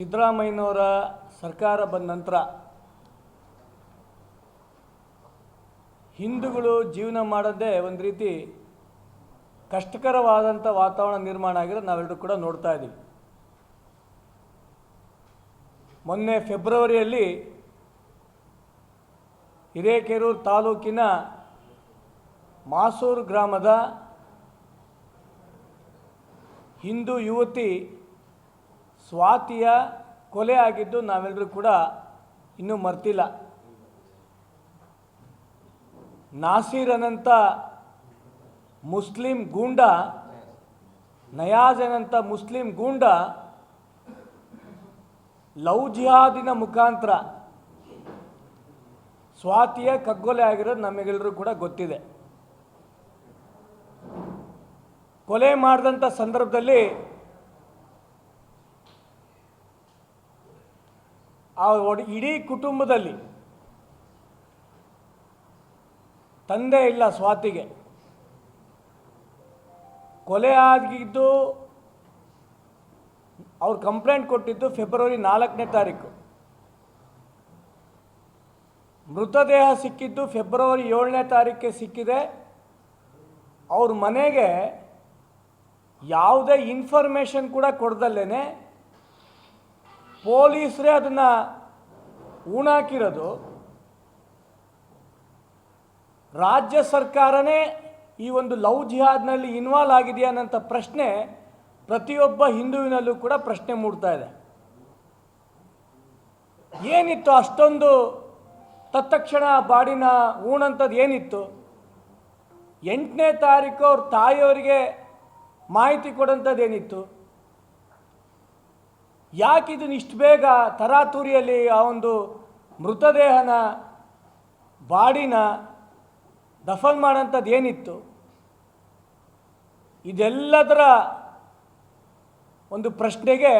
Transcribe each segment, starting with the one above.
ಸಿದ್ದರಾಮಯ್ಯನವರ ಸರ್ಕಾರ ಬಂದ ನಂತರ ಹಿಂದೂಗಳು ಜೀವನ ಮಾಡೋದೇ ಒಂದು ರೀತಿ ಕಷ್ಟಕರವಾದಂಥ ವಾತಾವರಣ ನಿರ್ಮಾಣ ಆಗಿರೋದು ನಾವೆಲ್ಲರೂ ಕೂಡ ನೋಡ್ತಾ ಇದ್ದೀವಿ. ಮೊನ್ನೆ ಫೆಬ್ರವರಿಯಲ್ಲಿ ಹಿರೇಕೆರೂರು ತಾಲೂಕಿನ ಮಾಸೂರು ಗ್ರಾಮದ ಹಿಂದೂ ಯುವತಿ ಸ್ವಾತಿಯ ಕೊಲೆ ಆಗಿದ್ದು ನಾವೆಲ್ಲರೂ ಕೂಡ ಇನ್ನೂ ಮರ್ತಿಲ್ಲ. ನಾಸೀರ್ ಅನಂತ ಮುಸ್ಲಿಂ ಗೂಂಡ, ನಯಾಜ್ ಅನಂತ ಮುಸ್ಲಿಂ ಗೂಂಡ ಲವ್ ಜಿಹಾದಿನ ಮುಖಾಂತರ ಸ್ವಾತಿಯ ಕಗ್ಗೊಲೆ ಆಗಿರೋದು ನಮಗೆಲ್ಲರೂ ಕೂಡ ಗೊತ್ತಿದೆ. ಕೊಲೆ ಮಾಡಿದಂಥ ಸಂದರ್ಭದಲ್ಲಿ ಇಡೀ ಕುಟುಂಬದಲ್ಲಿ ತಂದೆ ಇಲ್ಲ. ಸ್ವಾತಿಗೆ ಕೊಲೆ ಆಗಿದ್ದು ಅವ್ರು ಕಂಪ್ಲೇಂಟ್ ಕೊಟ್ಟಿದ್ದು ಫೆಬ್ರವರಿ 4ನೇ ತಾರೀಕು. ಮೃತದೇಹ ಸಿಕ್ಕಿದ್ದು ಫೆಬ್ರವರಿ 7ನೇ ತಾರೀಕಿಗೆ ಸಿಕ್ಕಿದೆ. ಅವ್ರ ಮನೆಗೆ ಯಾವುದೇ ಇನ್ಫಾರ್ಮೇಷನ್ ಕೂಡ ಕೊಡ್ದಲ್ಲೇ ಪೊಲೀಸರೇ ಅದನ್ನು ಉಣಾಕಿರೋದು. ರಾಜ್ಯ ಸರ್ಕಾರನೇ ಈ ಒಂದು ಲವ್ ಜಿಹಾದ್ನಲ್ಲಿ ಇನ್ವಾಲ್ವ್ ಆಗಿದೆಯಾ ಅನ್ನೋಂಥ ಪ್ರಶ್ನೆ ಪ್ರತಿಯೊಬ್ಬ ಹಿಂದುವಿನಲ್ಲೂ ಕೂಡ ಪ್ರಶ್ನೆ ಮೂಡ್ತಾ ಇದೆ. ಏನಿತ್ತು ಅಷ್ಟೊಂದು ತತ್ಕ್ಷಣ ಬಾಡಿನ ಉಣಂಥದ್ದು ಏನಿತ್ತು? 8ನೇ ತಾರೀಕು ಅವ್ರ ತಾಯಿಯವರಿಗೆ ಮಾಹಿತಿ ಕೊಡೋಂಥದ್ದು ಏನಿತ್ತು? ಯಾಕೆ ಇದನ್ನು ಇಷ್ಟು ಬೇಗ ತರಾತುರಿಯಲ್ಲಿ ಆ ಒಂದು ಮೃತದೇಹನ ಬಾಡಿನ ದಫನ್ ಮಾಡೋಂಥದ್ದು ಏನಿತ್ತು? ಇದೆಲ್ಲದರ ಒಂದು ಪ್ರಶ್ನೆಗೆ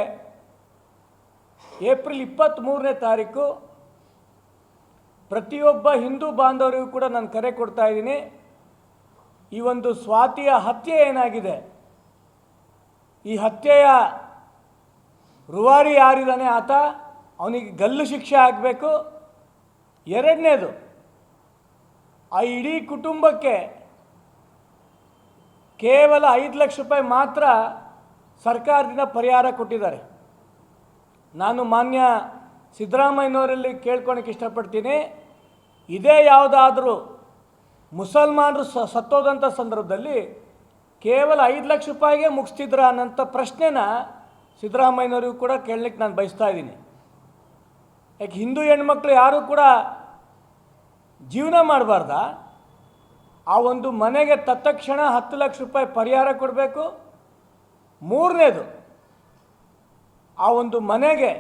ಏಪ್ರಿಲ್ 23ನೇ ತಾರೀಕು ಪ್ರತಿಯೊಬ್ಬ ಹಿಂದೂ ಬಾಂಧವರಿಗೂ ಕೂಡ ನಾನು ಕರೆ ಕೊಡ್ತಾ ಇದ್ದೀನಿ. ಈ ಒಂದು ಸ್ವಾತಿಯ ಹತ್ಯೆ ಏನಾಗಿದೆ, ಈ ಹತ್ಯೆಯ ರೂವಾರಿ ಯಾರಿದ್ದಾನೆ ಆತ, ಅವನಿಗೆ ಗಲ್ಲು ಶಿಕ್ಷೆ ಆಗಬೇಕು. ಎರಡನೇದು, ಆ ಇಡೀ ಕುಟುಂಬಕ್ಕೆ ಕೇವಲ 5 ಲಕ್ಷ ರೂಪಾಯಿ ಮಾತ್ರ ಸರ್ಕಾರದಿಂದ ಪರಿಹಾರ ಕೊಟ್ಟಿದ್ದಾರೆ. ನಾನು ಮಾನ್ಯ ಸಿದ್ದರಾಮಯ್ಯನವರಲ್ಲಿ ಕೇಳ್ಕೊಳಕ್ಕೆ ಇಷ್ಟಪಡ್ತೀನಿ, ಇದೇ ಯಾವುದಾದ್ರೂ ಮುಸಲ್ಮಾನರು ಸತ್ತೋದಂಥ ಸಂದರ್ಭದಲ್ಲಿ ಕೇವಲ 5 ಲಕ್ಷ ರೂಪಾಯಿಗೆ ಮುಗಿಸ್ತಿದ್ರ ಅನ್ನೋಂಥ ಪ್ರಶ್ನೆನ ಸಿದ್ದರಾಮಯ್ಯನವರಿಗೂ ಕೂಡ ಕೇಳಲಿಕ್ಕೆ ನಾನು ಬಯಸ್ತಾ ಇದ್ದೀನಿ. ಯಾಕೆ ಹಿಂದೂ ಹೆಣ್ಮಕ್ಳು ಯಾರೂ ಕೂಡ ಜೀವನ ಮಾಡಬಾರ್ದ? ಆ ಒಂದು ಮನೆಗೆ ತತ್ಕ್ಷಣ 10 ಲಕ್ಷ ರೂಪಾಯಿ ಪರಿಹಾರ ಕೊಡಬೇಕು. ಮೂರನೇದು, ಆ ಒಂದು ಮನೆಗೆ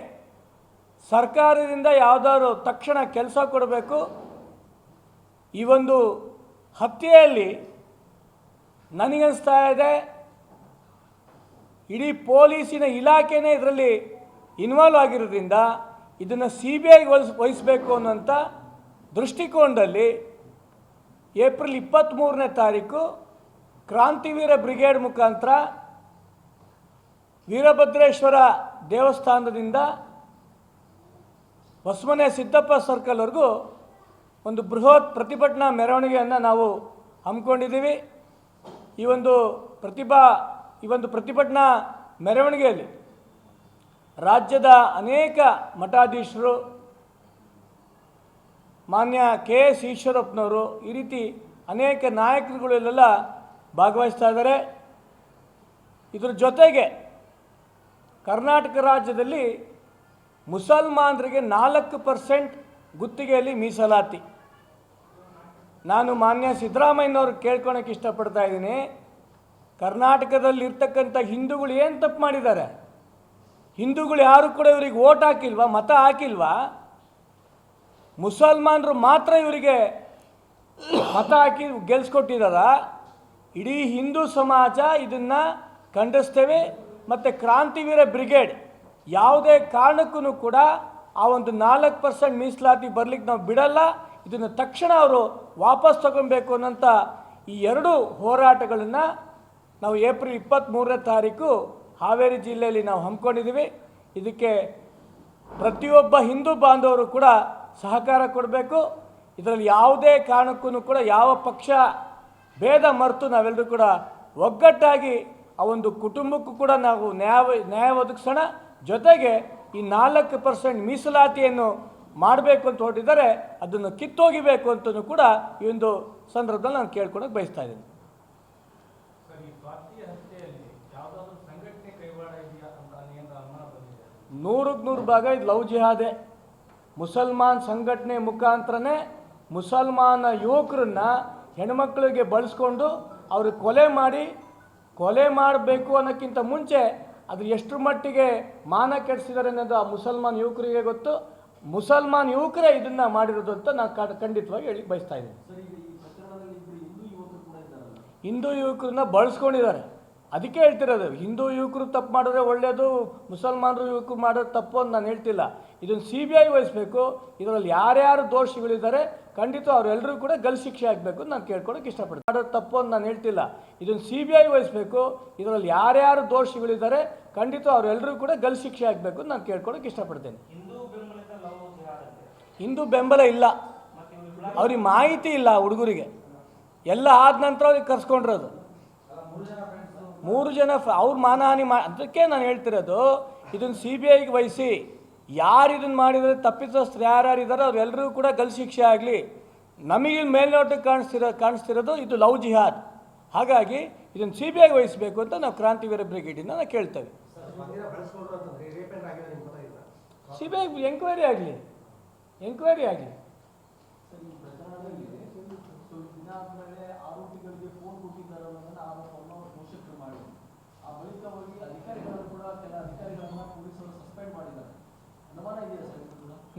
ಸರ್ಕಾರದಿಂದ ಯಾವುದಾದ್ರು ತಕ್ಷಣ ಕೆಲಸ ಕೊಡಬೇಕು. ಈ ಒಂದು ಹತ್ಯೆಯಲ್ಲಿ ನನಗನ್ನಿಸ್ತಾ ಇದೆ ಇಡೀ ಪೊಲೀಸಿನ ಇಲಾಖೆನೇ ಇದರಲ್ಲಿ ಇನ್ವಾಲ್ವ್ ಆಗಿರೋದ್ರಿಂದ ಇದನ್ನು CBIಗೆ ವಹಿಸಬೇಕು ಅನ್ನೋಂಥ ದೃಷ್ಟಿಕೋನದಲ್ಲಿ ಏಪ್ರಿಲ್ 23ನೇ ತಾರೀಕು ಕ್ರಾಂತಿವೀರ ಬ್ರಿಗೇಡ್ ಮುಖಾಂತರ ವೀರಭದ್ರೇಶ್ವರ ದೇವಸ್ಥಾನದಿಂದ ಹೊಸಮನೆ ಸಿದ್ದಪ್ಪ ಸರ್ಕಲ್ವರೆಗೂ ಒಂದು ಬೃಹತ್ ಪ್ರತಿಭಟನಾ ಮೆರವಣಿಗೆಯನ್ನು ನಾವು ಹಮ್ಮಿಕೊಂಡಿದ್ದೀವಿ. ಈ ಒಂದು ಪ್ರತಿಭಟನಾ ಮೆರವಣಿಗೆಯಲ್ಲಿ ರಾಜ್ಯದ ಅನೇಕ ಮಠಾಧೀಶರು, ಮಾನ್ಯ KS ಈಶ್ವರಪ್ಪನವರು, ಈ ರೀತಿ ಅನೇಕ ನಾಯಕರುಗಳೆಲ್ಲ ಭಾಗವಹಿಸ್ತಾ ಇದ್ದಾರೆ. ಇದರ ಜೊತೆಗೆ ಕರ್ನಾಟಕ ರಾಜ್ಯದಲ್ಲಿ ಮುಸಲ್ಮಾನರಿಗೆ 4% ಗುತ್ತಿಗೆಯಲ್ಲಿ ಮೀಸಲಾತಿ. ನಾನು ಮಾನ್ಯ ಸಿದ್ದರಾಮಯ್ಯನವ್ರು ಕೇಳ್ಕೊಳಕ್ಕೆ ಇಷ್ಟಪಡ್ತಾ ಇದ್ದೀನಿ, ಕರ್ನಾಟಕದಲ್ಲಿರ್ತಕ್ಕಂಥ ಹಿಂದೂಗಳು ಏನು ತಪ್ಪು ಮಾಡಿದ್ದಾರೆ? ಹಿಂದೂಗಳು ಯಾರು ಕೂಡ ಇವರಿಗೆ ಓಟ್ ಹಾಕಿಲ್ವಾ, ಮತ ಹಾಕಿಲ್ವಾ? ಮುಸಲ್ಮಾನರು ಮಾತ್ರ ಇವರಿಗೆ ಮತ ಹಾಕಿ ಗೆಲ್ಲಿಸ್ಕೊಟ್ಟಿದ್ದಾರ? ಇಡೀ ಹಿಂದೂ ಸಮಾಜ ಇದನ್ನು ಖಂಡಿಸ್ತೇವೆ. ಮತ್ತು ಕ್ರಾಂತಿವೀರ ಬ್ರಿಗೇಡ್ ಯಾವುದೇ ಕಾರಣಕ್ಕೂ ಕೂಡ ಆ ಒಂದು 4% ಮೀಸಲಾತಿ ಬರಲಿಕ್ಕೆ ನಾವು ಬಿಡಲ್ಲ. ಇದನ್ನು ತಕ್ಷಣ ಅವರು ವಾಪಸ್ ತಗೊಬೇಕು ಅನ್ನೋಂಥ ಈ ಎರಡೂ ಹೋರಾಟಗಳನ್ನು ನಾವು ಏಪ್ರಿಲ್ 23ನೇ ತಾರೀಕು ಹಾವೇರಿ ಜಿಲ್ಲೆಯಲ್ಲಿ ನಾವು ಹಮ್ಮಿಕೊಂಡಿದ್ದೀವಿ. ಇದಕ್ಕೆ ಪ್ರತಿಯೊಬ್ಬ ಹಿಂದೂ ಬಾಂಧವರು ಕೂಡ ಸಹಕಾರ ಕೊಡಬೇಕು. ಇದರಲ್ಲಿ ಯಾವುದೇ ಕಾರಣಕ್ಕೂ ಕೂಡ ಯಾವ ಪಕ್ಷ ಭೇದ ಮರೆತು ನಾವೆಲ್ಲರೂ ಕೂಡ ಒಗ್ಗಟ್ಟಾಗಿ ಆ ಒಂದು ಕುಟುಂಬಕ್ಕೂ ಕೂಡ ನಾವು ನ್ಯಾಯ ಒದಗಿಸೋಣ. ಜೊತೆಗೆ ಈ 4% ಮೀಸಲಾತಿಯನ್ನು ಮಾಡಬೇಕು ಅಂತ ಹೊರಟಿದ್ದಾರೆ, ಅದನ್ನು ಕಿತ್ತೋಗಿಬೇಕು ಅಂತಲೂ ಕೂಡ ಈ ಒಂದು ಸಂದರ್ಭದಲ್ಲಿ ನಾನು ಕೇಳ್ಕೊಳಕ್ಕೆ ಬಯಸ್ತಾ ಇದ್ದೀನಿ. ನೂರಕ್ಕೆ 100 ಭಾಗ ಇದು ಲವ್ ಜಿಹಾದೆ. ಮುಸಲ್ಮಾನ್ ಸಂಘಟನೆ ಮುಖಾಂತರನೇ ಮುಸಲ್ಮಾನ ಯುವಕರನ್ನ ಹೆಣ್ಮಕ್ಳಿಗೆ ಬಳಸ್ಕೊಂಡು ಅವ್ರಿಗೆ ಕೊಲೆ ಮಾಡಬೇಕು ಅನ್ನೋಕ್ಕಿಂತ ಮುಂಚೆ ಅದು ಎಷ್ಟರ ಮಟ್ಟಿಗೆ ಮಾನ ಕೆಡಿಸಿದ್ದಾರೆ ಅನ್ನೋದು ಆ ಮುಸಲ್ಮಾನ್ ಯುವಕರಿಗೆ ಗೊತ್ತು. ಮುಸಲ್ಮಾನ್ ಯುವಕರೇ ಇದನ್ನು ಮಾಡಿರೋದು ಅಂತ ನಾನು ಖಂಡಿತವಾಗಿ ಹೇಳಿ ಬಯಸ್ತಾ ಇದ್ದೀನಿ. ಹಿಂದೂ ಯುವಕರನ್ನ ಬಳಸ್ಕೊಂಡಿದ್ದಾರೆ, ಅದಕ್ಕೆ ಹೇಳ್ತಿರೋದು. ಹಿಂದೂ ಯುವಕರು ತಪ್ಪು ಮಾಡಿದ್ರೆ ಒಳ್ಳೆಯದು, ಮುಸಲ್ಮಾನರು ಯುವಕರು ಮಾಡೋದು ತಪ್ಪು ಅಂತ ನಾನು ಹೇಳ್ತಿಲ್ಲ. ಇದನ್ನು CBI ವಹಿಸಬೇಕು. ಇದರಲ್ಲಿ ಯಾರ್ಯಾರು ದೋಷಿಗಳಿದ್ದಾರೆ ಖಂಡಿತ ಅವರೆಲ್ಲರೂ ಕೂಡ ಗಲ್ಲು ಶಿಕ್ಷೆ ಆಗಬೇಕು ನಾನು ಕೇಳ್ಕೊಳಕ್ಕೆ ಇಷ್ಟಪಡ್ತೀನಿ. ಮಾಡೋದು ತಪ್ಪು ಅಂತ ನಾನು ಹೇಳ್ತಿಲ್ಲ. ಇದನ್ನು CBI ವಹಿಸಬೇಕು. ಇದರಲ್ಲಿ ಯಾರ್ಯಾರು ದೋಷಿಗಳಿದ್ದಾರೆ ಖಂಡಿತ ಅವರೆಲ್ಲರೂ ಕೂಡ ಗಲ್ಲು ಶಿಕ್ಷೆ ಆಗಬೇಕು ನಾನು ಕೇಳ್ಕೊಳಕ್ಕೆ ಇಷ್ಟಪಡ್ತೇನೆ. ಹಿಂದೂ ಬೆಂಬಲ ಇಲ್ಲ, ಅವ್ರಿಗೆ ಮಾಹಿತಿ ಇಲ್ಲ. ಹುಡುಗರಿಗೆ ಎಲ್ಲ ಆದ ನಂತರ ಅವ್ರಿಗೆ ಕರ್ಸ್ಕೊಂಡಿರೋದು 3 ಜನ ಅವ್ರ ಮಾನಹಾನಿ ಅದಕ್ಕೆ ನಾನು ಹೇಳ್ತಿರೋದು. ಇದನ್ನು CBIಗೆ ವಹಿಸಿ ಯಾರು ಇದನ್ನು ಮಾಡಿದರೆ ತಪ್ಪಿತಸ್ಥರು ಯಾರ್ಯಾರಿದ್ದಾರೆ ಅವರೆಲ್ಲರೂ ಕೂಡ ಗಲ್ಲು ಶಿಕ್ಷೆ ಆಗಲಿ. ನಮಗೆ ಮೇಲ್ನೋಟಕ್ಕೆ ಕಾಣಿಸ್ತಿರೋದು ಇದು ಲವ್ ಜಿಹಾದ್. ಹಾಗಾಗಿ ಇದನ್ನು CBIಗೆ ವಹಿಸಬೇಕು ಅಂತ ನಾವು ಕ್ರಾಂತಿವೀರ ಬ್ರಿಗೇಡಿಂದ ನಾವು ಕೇಳ್ತೇವೆ. CBI ಎಂಕ್ವೈರಿ ಆಗಲಿ.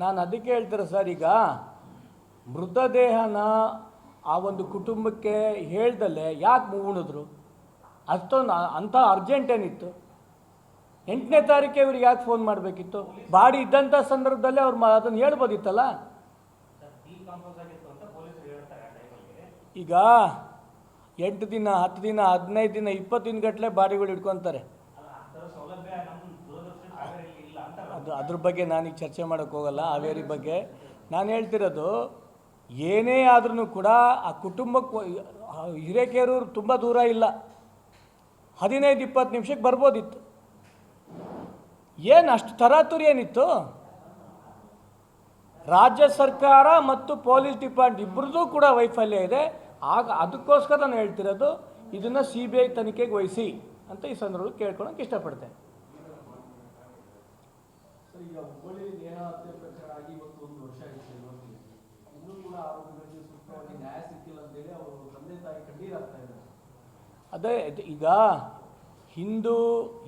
ನಾನು ಅದಕ್ಕೆ ಹೇಳ್ತಾರೆ ಸರ್, ಈಗ ಮೃತದೇಹನ ಆ ಒಂದು ಕುಟುಂಬಕ್ಕೆ ಹೇಳ್ದಲ್ಲೇ ಯಾಕೆ ಉಣಿದ್ರು? ಅಷ್ಟೊಂದು ಅಂಥ ಅರ್ಜೆಂಟ್ ಏನಿತ್ತು? 8ನೇ ತಾರೀಕೆ ಇವ್ರಿಗೆ ಯಾಕೆ ಫೋನ್ ಮಾಡಬೇಕಿತ್ತು? ಬಾಡಿ ಇದ್ದಂಥ ಸಂದರ್ಭದಲ್ಲೇ ಅವ್ರು ಅದನ್ನು ಹೇಳ್ಬೋದಿತ್ತಲ್ಲ. ಈಗ 8 ದಿನ 10 ದಿನ 15 ದಿನ 20 ದಿನ ಗಟ್ಟಲೆ ಬಾಡಿಗಳು ಇಟ್ಕೊತಾರೆ. ಅದ್ರ ಬಗ್ಗೆ ನಾನೀಗ ಚರ್ಚೆ ಮಾಡೋಕ್ಕೆ ಹೋಗಲ್ಲ. ಹಾವೇರಿ ಬಗ್ಗೆ ನಾನು ಹೇಳ್ತಿರೋದು, ಏನೇ ಆದ್ರೂ ಕೂಡ ಆ ಕುಟುಂಬಕ್ಕೆ ಹಿರೇಕೆರೂರು ತುಂಬ ದೂರ ಇಲ್ಲ, 15-20 ನಿಮಿಷಕ್ಕೆ ಬರ್ಬೋದಿತ್ತು. ಏನು ಅಷ್ಟು ತರಾತುರಿ ಏನಿತ್ತು? ರಾಜ್ಯ ಸರ್ಕಾರ ಮತ್ತು ಪೊಲೀಸ್ ಡಿಪಾರ್ಟ್ಮೆಂಟ್ ಇಬ್ಬರದ್ದು ಕೂಡ ವೈಫಲ್ಯ ಇದೆ. ಆಗ ಅದಕ್ಕೋಸ್ಕರ ನಾನು ಹೇಳ್ತಿರೋದು, ಇದನ್ನು CBI ತನಿಖೆಗೆ ವಹಿಸಿ ಅಂತ ಈ ಸಂದರ್ಭದಲ್ಲಿ ಕೇಳ್ಕೊಳಕ್ಕೆ ಇಷ್ಟಪಡ್ತೇನೆ. ಈಗ ಹುಬ್ಬಳ್ಳಿ ನೇಹ ಹತ್ಯೆ ಪ್ರಕರಣ ಆಗಿ ಇವತ್ತು 1 ವರ್ಷ ಆಗಿದೆ. ಇನ್ನೂ ಕೂಡ ಆರೋಪಿಗಳಿಗೆ ಸೂಕ್ತವಾಗಿ ನ್ಯಾಯ ಸಿಕ್ಕಿಲ್ಲ ಅಂತೇಳಿ ಅವರು ತಂದೆ ತಾಯಿ ಕಣ್ಣೀರಾಗ್ತಾ ಇದ್ದಾರೆ. ಅದೇ ಈಗ ಹಿಂದೂ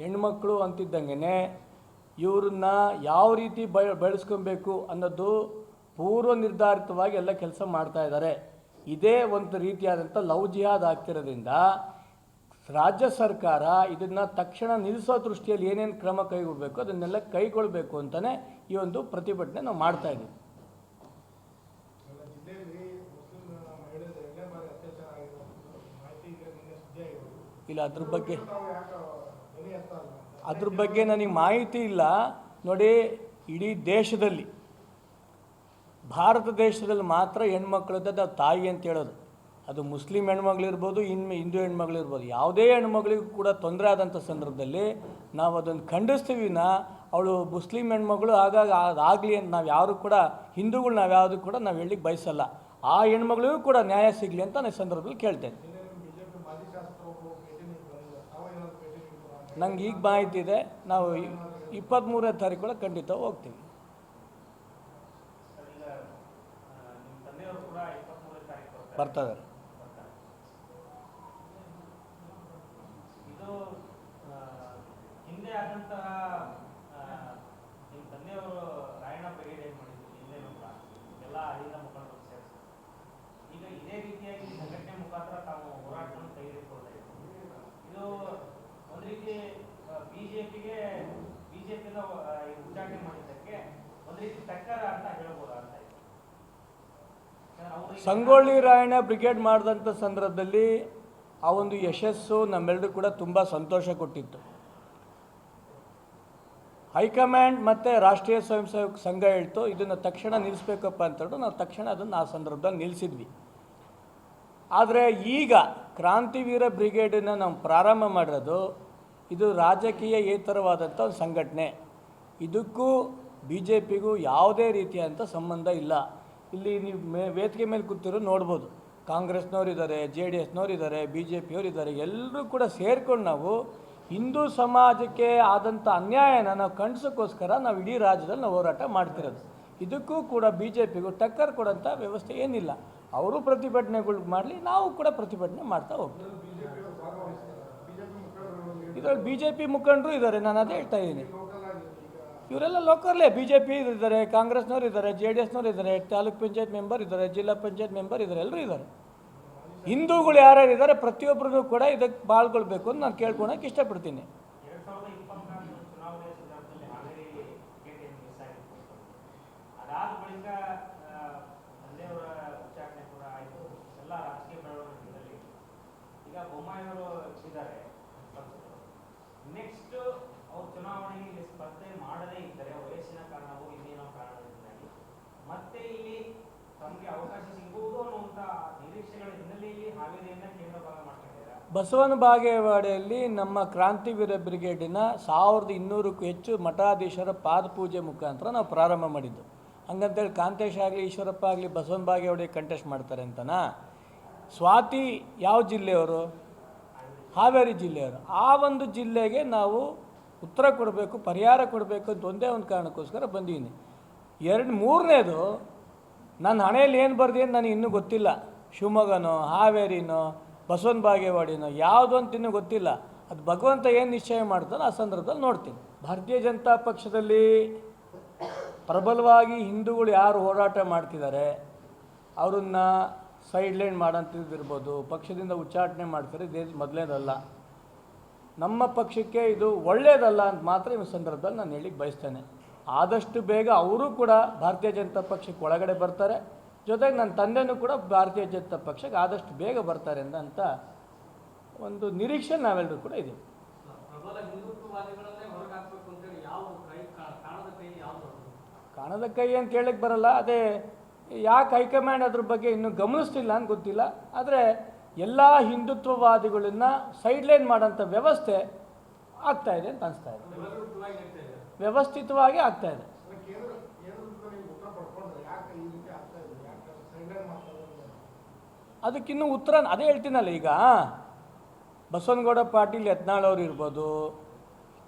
ಹೆಣ್ಮಕ್ಳು ಅಂತಿದ್ದಂಗೆ ಇವ್ರನ್ನ ಯಾವ ರೀತಿ ಬೆಳೆಸ್ಕೊಬೇಕು ಅನ್ನೋದು ಪೂರ್ವ ನಿರ್ಧಾರಿತವಾಗಿ ಎಲ್ಲ ಕೆಲಸ ಮಾಡ್ತಾ ಇದ್ದಾರೆ. ಇದೇ ಒಂದು ರೀತಿಯಾದಂಥ ಲವ್ ಜಿಹಾದ್ ಆಗ್ತಿರೋದ್ರಿಂದ ರಾಜ್ಯ ಸರ್ಕಾರ ಇದನ್ನು ತಕ್ಷಣ ನಿಲ್ಲಿಸೋ ದೃಷ್ಟಿಯಲ್ಲಿ ಏನೇನು ಕ್ರಮ ಕೈಗೊಳ್ಳಬೇಕು ಅದನ್ನೆಲ್ಲ ಕೈಗೊಳ್ಳಬೇಕು ಅಂತಲೇ ಈ ಒಂದು ಪ್ರತಿಭಟನೆ ನಾವು ಮಾಡ್ತಾ ಇದ್ದೀವಿ. ಇಲ್ಲ, ಅದ್ರ ಬಗ್ಗೆ ನನಗೆ ಮಾಹಿತಿ ಇಲ್ಲ. ನೋಡಿ, ಇಡೀ ದೇಶದಲ್ಲಿ, ಭಾರತ ದೇಶದಲ್ಲಿ ಮಾತ್ರ ಹೆಣ್ಮಕ್ಳದ್ದು ನಾವು ತಾಯಿ ಅಂತ ಹೇಳೋದು. ಅದು ಮುಸ್ಲಿಂ ಹೆಣ್ಮಗಳಿರ್ಬೋದು, ಹಿಂದೂ ಹೆಣ್ಮಗಳಿರ್ಬೋದು, ಯಾವುದೇ ಹೆಣ್ಮಗಳಿಗೂ ಕೂಡ ತೊಂದರೆ ಆದಂಥ ಸಂದರ್ಭದಲ್ಲಿ ನಾವು ಅದನ್ನು ಖಂಡಿಸ್ತೀವಿ. ಅವಳು ಮುಸ್ಲಿಂ ಹೆಣ್ಮಗಳು ಹಾಗಾಗಿ ಅದಾಗಲಿ ಅಂತ ನಾವು ಯಾರು ಕೂಡ ಹಿಂದೂಗಳು ನಾವು ಯಾವುದು ಕೂಡ ನಾವು ಹೇಳಲಿಕ್ಕೆ ಬಯಸಲ್ಲ. ಆ ಹೆಣ್ಮಗಳಿಗೂ ಕೂಡ ನ್ಯಾಯ ಸಿಗಲಿ ಅಂತ ನಾನು ಈ ಸಂದರ್ಭದಲ್ಲಿ ಕೇಳ್ತೇನೆ. ನಂಗೆ ಈಗ ಮಾಹಿತಿ ಇದೆ, ನಾವು 23ನೇ ತಾರೀಕು ಖಂಡಿತ ಹೋಗ್ತೀವಿ. ಬರ್ತಾರೆ. ಹಿಂದೆ ಆದಂತಹ ನಿಮ್ಮ ತಂದೆಯವರು ರಾಯಣ್ಣ ಬ್ರಿಗೇಡ್ ಏನು ಮಾಡಿದ್ರು ಹಿಂದೆ ಎಲ್ಲ ಅಲ್ಲಿಂದ ಮುಖಂಡರು ಸೇರಿಸಿ ಈಗ ಇದೇ ರೀತಿಯಾಗಿ ಸಂಘಟನೆ ಮುಖಾಂತರ ತಾವು ಹೋರಾಟವನ್ನು ತೆಗೆದುಕೊಳ್ತಾ ಇದ್ದೀವಿ. ಇದು ಒಂದು ರೀತಿ ಬಿಜೆಪಿಯಿಂದ ಉಚ್ಚಾಟನೆ ಮಾಡಿದ್ದಕ್ಕೆ ಒಂದು ರೀತಿ ಟಕ್ಕರ ಅಂತ ಹೇಳ್ಬೋದು ಅಂತ ಇದೆ. ಸಂಗೊಳ್ಳಿ ರಾಯಣ್ಣ ಬ್ರಿಗೇಡ್ ಮಾಡಿದಂಥ ಸಂದರ್ಭದಲ್ಲಿ ಆ ಒಂದು ಯಶಸ್ಸು ನಮ್ಮೆಲ್ಲರೂ ಕೂಡ ತುಂಬ ಸಂತೋಷ ಕೊಟ್ಟಿತ್ತು. ಹೈಕಮಾಂಡ್ ಮತ್ತು ರಾಷ್ಟ್ರೀಯ ಸ್ವಯಂ ಸೇವಕ ಸಂಘ ಹೇಳ್ತು ಇದನ್ನು ತಕ್ಷಣ ನಿಲ್ಲಿಸ್ಬೇಕಪ್ಪ ಅಂತೇಳಿ ನಾವು ತಕ್ಷಣ ಅದನ್ನು ಆ ಸಂದರ್ಭದಲ್ಲಿ ನಿಲ್ಲಿಸಿದ್ವಿ. ಆದರೆ ಈಗ ಕ್ರಾಂತಿವೀರ ಬ್ರಿಗೇಡನ್ನು ನಾವು ಪ್ರಾರಂಭ ಮಾಡಿರೋದು ಇದು ರಾಜಕೀಯೇತರವಾದಂಥ ಒಂದು ಸಂಘಟನೆ. ಇದಕ್ಕೂ ಬಿ ಜೆ ಪಿಗೂ ಯಾವುದೇ ರೀತಿಯಾದಂಥ ಸಂಬಂಧ ಇಲ್ಲ. ಇಲ್ಲಿ ನೀವು ವೇದಿಕೆ ಮೇಲೆ ಕೂತಿರೋ ನೋಡ್ಬೋದು, ಕಾಂಗ್ರೆಸ್ನವ್ರು ಇದ್ದಾರೆ, ಜೆ ಡಿ ಎಸ್ನವ್ರು ಇದ್ದಾರೆ, ಬಿ ಜೆ ಪಿಯವರು ಇದ್ದಾರೆ. ಎಲ್ಲರೂ ಕೂಡ ಸೇರ್ಕೊಂಡು ನಾವು ಹಿಂದೂ ಸಮಾಜಕ್ಕೆ ಆದಂಥ ಅನ್ಯಾಯನ ನಾವು ಖಂಡಿಸೋಕ್ಕೋಸ್ಕರ ನಾವು ಇಡೀ ರಾಜ್ಯದಲ್ಲಿ ನಾವು ಹೋರಾಟ ಮಾಡ್ತಿರೋದು. ಇದಕ್ಕೂ ಕೂಡ ಬಿ ಜೆ ಪಿಗೂ ಟಕ್ಕರ್ ಕೊಡೋಂಥ ವ್ಯವಸ್ಥೆ ಏನಿಲ್ಲ. ಅವರು ಪ್ರತಿಭಟನೆಗಳು ಮಾಡಲಿ, ನಾವು ಕೂಡ ಪ್ರತಿಭಟನೆ ಮಾಡ್ತಾ ಹೋಗ್ತೀವಿ. ಇದರಲ್ಲಿ ಬಿ ಜೆ ಪಿ ಮುಖಂಡರು ಇದ್ದಾರೆ, ನಾನು ಅದೇ ಹೇಳ್ತಾ ಇದ್ದೀನಿ. ಇವರೆಲ್ಲ ಲೋಕಲ್ಲೇ ಬಿ ಜೆ ಪಿ ಇದ್ದಾರೆ, ಕಾಂಗ್ರೆಸ್ನವ್ರು ಇದ್ದಾರೆ, ಜೆ ಡಿ ಎಸ್ನವ್ರು ಇದ್ದಾರೆ, ತಾಲೂಕ್ ಪಂಚಾಯತ್ ಮೆಂಬರ್ ಇದ್ದಾರೆ, ಜಿಲ್ಲಾ ಪಂಚಾಯತ್ ಮೆಂಬರ್ ಇದ್ದಾರೆ, ಎಲ್ಲರೂ ಇದ್ದಾರೆ. ಹಿಂದೂಗಳು ಯಾರ್ಯಾರು ಇದ್ದಾರೆ ಪ್ರತಿಯೊಬ್ಬರೂ ಕೂಡ ಇದಕ್ಕೆ ಪಾಲ್ಗೊಳ್ಬೇಕು ಅಂತ ನಾನು ಕೇಳ್ಕೊಳಕ್ಕೆ ಇಷ್ಟಪಡ್ತೀನಿ. 2024 ಚುನಾವಣೆ ಸಂದರ್ಭದಲ್ಲಿ ಹಾವೇರಿ ಟಿಕೆಟ್ ಮಿಸ್ ಆಗಿತ್ತು. ಅದಾದ ಬಳಿಕ ತಂದೆಯವರ ಉಚ್ಚಾಟನೆ ಕೂಡ ಆಯಿತು. ಎಲ್ಲ ರಾಜಕೀಯ ಬೆಳವಣಿಗೆಗಳಲ್ಲಿ ಈಗ ಬೊಮ್ಮಾಯಿಯವರು ಇದ್ದಾರೆ. ನೆಕ್ಸ್ಟ್ ಅವ್ರು ಚುನಾವಣೆಯಲ್ಲಿ ಸ್ಪರ್ಧೆ ಮಾಡದೇ ಇದ್ದರೆ ವಯಸ್ಸಿನ ಕಾರಣವೋ ಇನ್ನೇನೋ ಕಾರಣದಿಂದಾಗಿ ಮತ್ತೆ ಇಲ್ಲಿ ತಮಗೆ ಅವಕಾಶ ಸಿಗುವುದು ಅನ್ನುವಂಥ ನಿರೀಕ್ಷೆಗಳ ಹಿನ್ನೆಲೆಯಲ್ಲಿ ಹಾವೇರಿಯನ್ನು ಕೇಂದ್ರ ಭಾಗ ಮಾಡ್ಕೊಂಡಿದ್ದಾರೆ. ಬಸವನ ಬಾಗೇವಾಡಿಯಲ್ಲಿ ನಮ್ಮ ಕ್ರಾಂತಿವೀರ ಬ್ರಿಗೇಡಿನ 1200ಕ್ಕೂ ಹೆಚ್ಚು ಮಠಾಧೀಶರ ಪಾದಪೂಜೆ ಮುಖಾಂತರ ನಾವು ಪ್ರಾರಂಭ ಮಾಡಿದ್ದು. ಹಂಗಂತೇಳಿ ಕಾಂತೇಶ್ ಆಗಲಿ ಈಶ್ವರಪ್ಪ ಆಗಲಿ ಬಸವನ ಬಾಗೇವಾಡಿ ಕಂಟೆಸ್ಟ್ ಮಾಡ್ತಾರೆ ಅಂತನಾ? ಸ್ವಾತಿ ಯಾವ ಜಿಲ್ಲೆಯವರು? ಹಾವೇರಿ ಜಿಲ್ಲೆಯವರು. ಆ ಒಂದು ಜಿಲ್ಲೆಗೆ ನಾವು ಉತ್ತರ ಕೊಡಬೇಕು, ಪರಿಹಾರ ಕೊಡಬೇಕು ಅಂತ ಒಂದೇ ಒಂದು ಕಾರಣಕ್ಕೋಸ್ಕರ ಬಂದೀನಿ. ಮೂರನೇದು, ನನ್ನ ಹಣೆಯಲ್ಲಿ ಏನು ಬರ್ದು ಅಂತ ನನಗೆ ಇನ್ನೂ ಗೊತ್ತಿಲ್ಲ. ಶಿವಮೊಗ್ಗನೋ ಹಾವೇರಿನೋ ಬಸವನ ಬಾಗೇವಾಡಿನೋ ಯಾವುದು ಅಂತ ಇನ್ನೂ ಗೊತ್ತಿಲ್ಲ. ಅದು ಭಗವಂತ ಏನು ನಿಶ್ಚಯ ಮಾಡ್ತಾನೋ ಆ ಸಂದರ್ಭದಲ್ಲಿ ನೋಡ್ತೀನಿ. ಭಾರತೀಯ ಜನತಾ ಪಕ್ಷದಲ್ಲಿ ಪ್ರಬಲವಾಗಿ ಹಿಂದೂಗಳು ಯಾರು ಹೋರಾಟ ಮಾಡ್ತಿದ್ದಾರೆ ಅವರನ್ನು ಸೈಡ್ಲೈನ್ ಮಾಡೋಂಥದ್ದಿರ್ಬೋದು, ಪಕ್ಷದಿಂದ ಉಚ್ಚಾಟನೆ ಮಾಡ್ತಾರೆ, ಇದೇನು ಮೊದಲೇದಲ್ಲ. ನಮ್ಮ ಪಕ್ಷಕ್ಕೆ ಇದು ಒಳ್ಳೆಯದಲ್ಲ ಅಂತ ಮಾತ್ರ ಈ ಸಂದರ್ಭದಲ್ಲಿ ನಾನು ಹೇಳಿಕ್ಕೆ ಬಯಸ್ತೇನೆ. ಆದಷ್ಟು ಬೇಗ ಅವರು ಕೂಡ ಭಾರತೀಯ ಜನತಾ ಪಕ್ಷಕ್ಕೆ ಒಳಗಡೆ ಬರ್ತಾರೆ. ಜೊತೆಗೆ ನನ್ನ ತಂದೆನೂ ಕೂಡ ಭಾರತೀಯ ಜನತಾ ಪಕ್ಷಕ್ಕೆ ಆದಷ್ಟು ಬೇಗ ಬರ್ತಾರೆ ಅಂತ ಒಂದು ನಿರೀಕ್ಷೆ ನಾವೆಲ್ಲರೂ ಕೂಡ ಇದ್ದೀವಿ. ಪ್ರಬಲ ಹಿಂದುತ್ವವಾದಿಗಳನ್ನೇ ಹೊರಗೆ ಹಾಕಬೇಕು ಅಂತೇಳಿ ಯಾವ ಕಾಣದ ಕೈ ಯಾವುದು? ಕಾಣದ ಕೈ ಅಂತ ಹೇಳಕ್ಕೆ ಬರಲ್ಲ. ಅದೇ ಯಾಕೆ ಹೈಕಮಾಂಡ್ ಅದ್ರ ಬಗ್ಗೆ ಇನ್ನೂ ಗಮನಿಸ್ತಿಲ್ಲ ಅಂತ ಗೊತ್ತಿಲ್ಲ. ಆದರೆ ಎಲ್ಲ ಹಿಂದುತ್ವವಾದಿಗಳನ್ನ ಸೈಡ್ಲೈನ್ ಮಾಡೋಂಥ ವ್ಯವಸ್ಥೆ ಆಗ್ತಾ ಇದೆ ಅಂತ ಅನಿಸ್ತಾ ಇದೆ. ವ್ಯವಸ್ಥಿತವಾಗಿ ಆಗ್ತಾ ಇದೆ. ಅದಕ್ಕಿನ್ನೂ ಉತ್ತರ ಅದೇ ಹೇಳ್ತೀನಲ್ಲ. ಈಗ ಬಸವನಗೌಡ ಪಾಟೀಲ್ ಯತ್ನಾಳ್ ಅವರು ಇರ್ಬೋದು,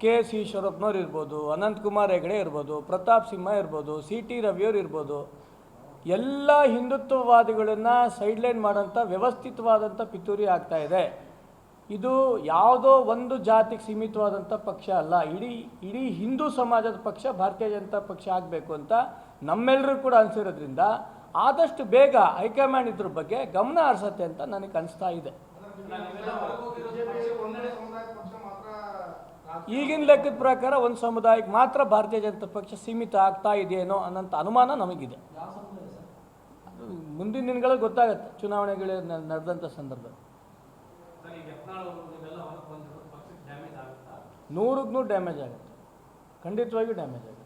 ಕೆ ಎಸ್ ಈಶ್ವರಪ್ಪನವ್ರು ಇರ್ಬೋದು, ಅನಂತಕುಮಾರ್ ಹೆಗಡೆ ಇರ್ಬೋದು, ಪ್ರತಾಪ್ ಸಿಂಹ ಇರ್ಬೋದು, ಸಿ ಟಿ ರವಿಯವರು ಇರ್ಬೋದು, ಎಲ್ಲ ಹಿಂದುತ್ವವಾದಿಗಳನ್ನು ಸೈಡ್ಲೈನ್ ಮಾಡೋಂಥ ವ್ಯವಸ್ಥಿತವಾದಂಥ ಪಿತೂರಿ ಆಗ್ತಾ ಇದೆ. ಇದು ಯಾವುದೋ ಒಂದು ಜಾತಿಗೆ ಸೀಮಿತವಾದಂಥ ಪಕ್ಷ ಅಲ್ಲ. ಇಡೀ ಹಿಂದೂ ಸಮಾಜದ ಪಕ್ಷ ಭಾರತೀಯ ಜನತಾ ಪಕ್ಷ ಆಗಬೇಕು ಅಂತ ನಮ್ಮೆಲ್ಲರೂ ಕೂಡ ಅನಿಸಿರೋದ್ರಿಂದ ಆದಷ್ಟು ಬೇಗ ಹೈಕಮಾಂಡ್ ಇದ್ರ ಬಗ್ಗೆ ಗಮನ ಹರಿಸತ್ತೆ ಅಂತ ನನಗೆ ಅನಿಸ್ತಾ ಇದೆ. ಈಗಿನ ಲೆಕ್ಕದ ಪ್ರಕಾರ ಒಂದು ಸಮುದಾಯಕ್ಕೆ ಮಾತ್ರ ಭಾರತೀಯ ಜನತಾ ಪಕ್ಷ ಸೀಮಿತ ಆಗ್ತಾ ಇದೆಯೇನೋ ಅನ್ನೋಂಥ ಅನುಮಾನ ನಮಗಿದೆ. ಅದು ಮುಂದಿನ ದಿನಗಳಲ್ಲಿ ಗೊತ್ತಾಗುತ್ತೆ, ಚುನಾವಣೆಗಳು ನಡೆದಂಥ ಸಂದರ್ಭದಲ್ಲಿ. 100ಕ್ಕೆ 100 ಡ್ಯಾಮೇಜ್ ಆಗುತ್ತೆ, ಖಂಡಿತವಾಗಿಯೂ ಡ್ಯಾಮೇಜ್ ಆಗುತ್ತೆ.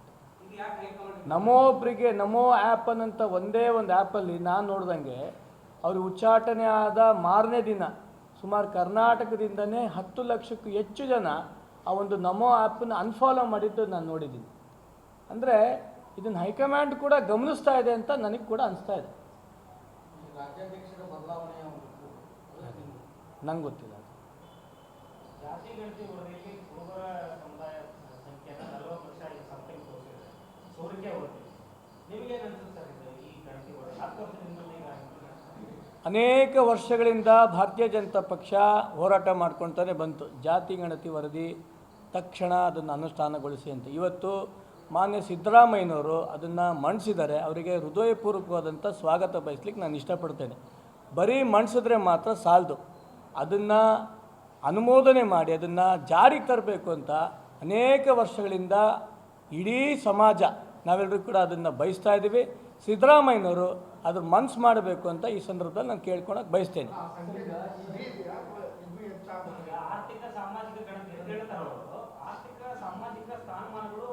ನಮೋ ಆ್ಯಪ್ ಅನ್ನಂಥ ಒಂದೇ ಒಂದು ಆ್ಯಪಲ್ಲಿ ನಾನು ನೋಡ್ದಂಗೆ ಅವರು ಉಚ್ಚಾಟನೆ ಆದ ಮಾರನೇ ದಿನ ಸುಮಾರು ಕರ್ನಾಟಕದಿಂದನೇ 10 ಲಕ್ಷಕ್ಕೂ ಹೆಚ್ಚು ಜನ ಆ ಒಂದು ನಮೋ ಆ್ಯಪನ್ನು ಅನ್ಫಾಲೋ ಮಾಡಿದ್ದು ನಾನು ನೋಡಿದ್ದೀನಿ. ಅಂದರೆ ಇದನ್ನು ಹೈಕಮಾಂಡ್ ಕೂಡ ಗಮನಿಸ್ತಾ ಇದೆ ಅಂತ ನನಗೆ ಕೂಡ ಅನಿಸ್ತಾ ಇದೆ. ನಂಗೆ ಗೊತ್ತಿಲ್ಲ. ಜಾತಿ ಗಣತಿ ವರದಿಯಲ್ಲಿ ಕುರುಬರ ಸಮುದಾಯ ಸಂಖ್ಯೆಯನ್ನು 40% ಸಂಖ್ಯೆಗೆ ತೋರಿಸಿದೆ, ಸೋರಿಕೆ ವರದಿ. ನಿಮಗೇನು ಅನಿಸುತ್ತೆ ಸರ್ ಈ ಗಣತಿ ವರದಿ? 10 ವರ್ಷದಿಂದ ಅನೇಕ ವರ್ಷಗಳಿಂದ ಭಾರತೀಯ ಜನತಾ ಪಕ್ಷ ಹೋರಾಟ ಮಾಡ್ಕೊಳ್ತಾನೆ ಬಂತು, ಜಾತಿ ಗಣತಿ ವರದಿ ತಕ್ಷಣ ಅದನ್ನು ಅನುಷ್ಠಾನಗೊಳಿಸಿ ಅಂತ. ಇವತ್ತು ಮಾನ್ಯ ಸಿದ್ದರಾಮಯ್ಯನವರು ಅದನ್ನು ಮಂಡಿಸಿದ್ದಾರೆ. ಅವರಿಗೆ ಹೃದಯಪೂರ್ವಕವಾದಂಥ ಸ್ವಾಗತ ಬಯಸ್ಲಿಕ್ಕೆ ನಾನು ಇಷ್ಟಪಡ್ತೇನೆ. ಬರೀ ಮಂಡಿಸಿದ್ರೆ ಮಾತ್ರ ಸಾಲದು, ಅದನ್ನು ಅನುಮೋದನೆ ಮಾಡಿ ಅದನ್ನು ಜಾರಿಗೆ ತರಬೇಕು ಅಂತ ಅನೇಕ ವರ್ಷಗಳಿಂದ ಇಡೀ ಸಮಾಜ ನಾವೆಲ್ಲರೂ ಕೂಡ ಅದನ್ನು ಬಯಸ್ತಾ ಇದ್ದೀವಿ. ಸಿದ್ದರಾಮಯ್ಯನವರು ಅದ್ರ ಮನಸ್ಸು ಮಾಡಬೇಕು ಅಂತ ಈ ಸಂದರ್ಭದಲ್ಲಿ ನಾನು ಕೇಳ್ಕೊಳಕ್ಕೆ ಬಯಸ್ತೇನೆ. ಆರ್ಥಿಕ ಸಾಮಾಜಿಕ ಗಣತಿ ಅಂತ ಹೇಳ್ತಾರೆ ಅವರು. ಆರ್ಥಿಕ ಸಾಮಾಜಿಕ ಸ್ಥಾನಮಾನಗಳು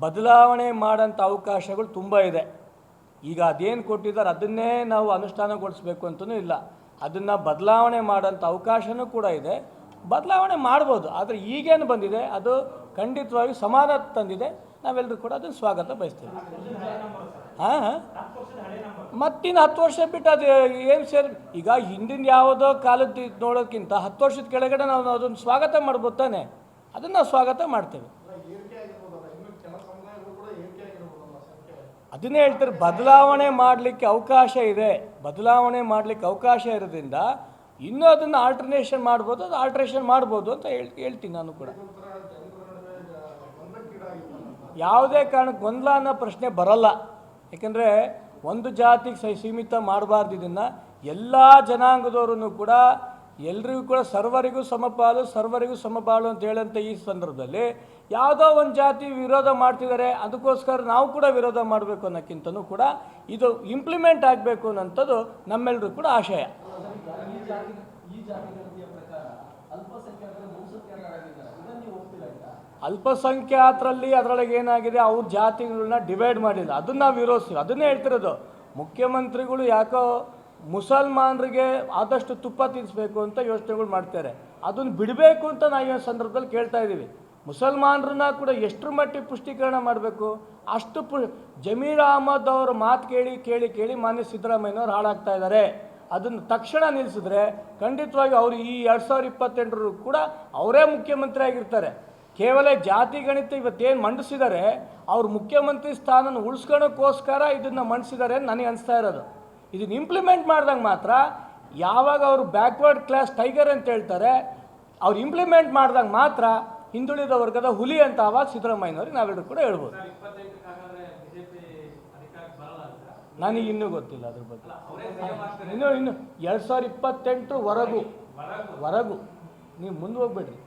ಬದಲಾವಣೆ ಮಾಡೋಂಥ ಅವಕಾಶಗಳು ತುಂಬ ಇದೆ. ಈಗ ಅದೇನು ಕೊಟ್ಟಿದ್ದಾರೆ ಅದನ್ನೇ ನಾವು ಅನುಷ್ಠಾನಗೊಳಿಸ್ಬೇಕು ಅಂತಲೂ ಇಲ್ಲ, ಅದನ್ನು ಬದಲಾವಣೆ ಮಾಡೋಂಥ ಅವಕಾಶವೂ ಕೂಡ ಇದೆ. ಬದಲಾವಣೆ ಮಾಡ್ಬೋದು, ಆದರೆ ಈಗೇನು ಬಂದಿದೆ ಅದು ಖಂಡಿತವಾಗಿ ಸಮಾನ ತಂದಿದೆ. ನಾವೆಲ್ಲರೂ ಕೂಡ ಅದನ್ನು ಸ್ವಾಗತ ಬಯಸ್ತೇವೆ. ಹಾಂ, ಮತ್ತಿನ್ನು 10 ವರ್ಷ ಬಿಟ್ಟು ಅದು ಏನು ಸೇರಿ ಈಗ ಹಿಂದಿನ ಯಾವುದೋ ಕಾಲದ್ದು ನೋಡೋಕ್ಕಿಂತ 10 ವರ್ಷದ ಕೆಳಗಡೆ ನಾವು ಅದನ್ನು ಸ್ವಾಗತ ಮಾಡ್ಬೋದು ತಾನೆ, ಅದನ್ನು ನಾವು ಸ್ವಾಗತ ಮಾಡ್ತೇವೆ. ಅದನ್ನೇ ಹೇಳ್ತಾರೆ, ಬದಲಾವಣೆ ಮಾಡಲಿಕ್ಕೆ ಅವಕಾಶ ಇದೆ. ಬದಲಾವಣೆ ಮಾಡಲಿಕ್ಕೆ ಅವಕಾಶ ಇರೋದ್ರಿಂದ ಇನ್ನೂ ಅದನ್ನು ಆಲ್ಟ್ರನೇಷನ್ ಮಾಡ್ಬೋದು, ಅದು ಆಲ್ಟ್ರೇಷನ್ ಮಾಡ್ಬೋದು ಅಂತ ಹೇಳ್ತೀನಿ ನಾನು ಕೂಡ. ಯಾವುದೇ ಕಾರಣಕ್ಕೆ ಗೊಂದಲ ಅನ್ನೋ ಪ್ರಶ್ನೆ ಬರಲ್ಲ. ಯಾಕೆಂದರೆ ಒಂದು ಜಾತಿಗೆ ಸೀಮಿತ ಮಾಡಬಾರ್ದು. ಇದನ್ನು ಎಲ್ಲ ಜನಾಂಗದವರನ್ನು ಕೂಡ ಎಲ್ರಿಗೂ ಕೂಡ ಸರ್ವರಿಗೂ ಸಮಪಾಲು ಸರ್ವರಿಗೂ ಸಮಪಾಲು ಅಂತ ಹೇಳಂಥ ಈ ಸಂದರ್ಭದಲ್ಲಿ ಯಾವುದೋ ಒಂದು ಜಾತಿ ವಿರೋಧ ಮಾಡ್ತಿದ್ದಾರೆ, ಅದಕ್ಕೋಸ್ಕರ ನಾವು ಕೂಡ ವಿರೋಧ ಮಾಡಬೇಕು ಅನ್ನೋಕ್ಕಿಂತನೂ ಕೂಡ ಇದು ಇಂಪ್ಲಿಮೆಂಟ್ ಆಗಬೇಕು ಅನ್ನೋಂಥದ್ದು ನಮ್ಮೆಲ್ಲರೂ ಕೂಡ ಆಶಯ. ಈ ಜಾತಿಗಣತಿಯ ಪ್ರಕಾರ ಅಲ್ಪಸಂಖ್ಯಾತರು ಬಹುಸಂಖ್ಯಾತರಾಗಿದ್ದಾರೆ, ಇದನ್ನು ನೀವು ಒಪ್ಪಿಲ್ಲ? ಅಲ್ಪಸಂಖ್ಯಾತರಲ್ಲಿ ಅದರೊಳಗೆ ಏನಾಗಿದೆ, ಅವ್ರ ಜಾತಿಗಳನ್ನ ಡಿವೈಡ್ ಮಾಡಿಲ್ಲ, ಅದನ್ನು ನಾವು ವಿರೋಧಿಸ್ತೀವಿ. ಅದನ್ನೇ ಹೇಳ್ತಿರೋದು, ಮುಖ್ಯಮಂತ್ರಿಗಳು ಯಾಕೋ ಮುಸಲ್ಮಾನರಿಗೆ ಆದಷ್ಟು ತುಪ್ಪ ತಿನ್ನಿಸ್ಬೇಕು ಅಂತ ಯೋಚನೆಗಳು ಮಾಡ್ತಾರೆ. ಅದನ್ನು ಬಿಡಬೇಕು ಅಂತ ನಾವು ಈ ಸಂದರ್ಭದಲ್ಲಿ ಕೇಳ್ತಾ ಇದ್ದೀವಿ. ಮುಸಲ್ಮಾನರನ್ನ ಕೂಡ ಎಷ್ಟರ ಮಟ್ಟಿಗೆ ಪುಷ್ಟೀಕರಣ ಮಾಡಬೇಕು ಅಷ್ಟು ಜಮೀರ್ ಅಹಮದ್ ಅವರ ಮಾತು ಕೇಳಿ ಕೇಳಿ ಕೇಳಿ ಮಾನ್ಯ ಸಿದ್ದರಾಮಯ್ಯನವ್ರು ಹಾಳಾಗ್ತಾ ಇದ್ದಾರೆ. ಅದನ್ನು ತಕ್ಷಣ ನಿಲ್ಲಿಸಿದ್ರೆ ಖಂಡಿತವಾಗಿ ಅವರು ಈ 2028 ಕೂಡ ಅವರೇ ಮುಖ್ಯಮಂತ್ರಿ ಆಗಿರ್ತಾರೆ. ಕೇವಲ ಜಾತಿ ಗಣಿತ ಇವತ್ತೇನು ಮಂಡಿಸಿದ್ದಾರೆ, ಅವ್ರು ಮುಖ್ಯಮಂತ್ರಿ ಸ್ಥಾನನ ಉಳಿಸ್ಕೊಳ್ಳೋಕ್ಕೋಸ್ಕರ ಇದನ್ನು ಮಂಡಿಸಿದ್ದಾರೆ ಅಂತ ನನಗೆ ಅನಿಸ್ತಾ ಇರೋದು. ಇದನ್ನು ಇಂಪ್ಲಿಮೆಂಟ್ ಮಾಡಿದಾಗ ಮಾತ್ರ, ಯಾವಾಗ ಅವರು ಬ್ಯಾಕ್ವರ್ಡ್ ಕ್ಲಾಸ್ ಟೈಗರ್ ಅಂತ ಹೇಳ್ತಾರೆ, ಅವ್ರು ಇಂಪ್ಲಿಮೆಂಟ್ ಮಾಡಿದಾಗ ಮಾತ್ರ ಹಿಂದುಳಿದ ವರ್ಗದ ಹುಲಿ ಅಂತ ಆವಾಗ ಸಿದ್ದರಾಮಯ್ಯನವ್ರಿಗೆ ನಾವೆಲ್ಲರೂ ಕೂಡ ಹೇಳ್ಬೋದು. ನನಗೆ ಇನ್ನೂ ಗೊತ್ತಿಲ್ಲ ಅದ್ರ ಬಗ್ಗೆ. ಇನ್ನು 2028 ವರೆಗೂ ನೀವು ಮುಂದೆ ಹೋಗ್ಬೇಡ್ರಿ.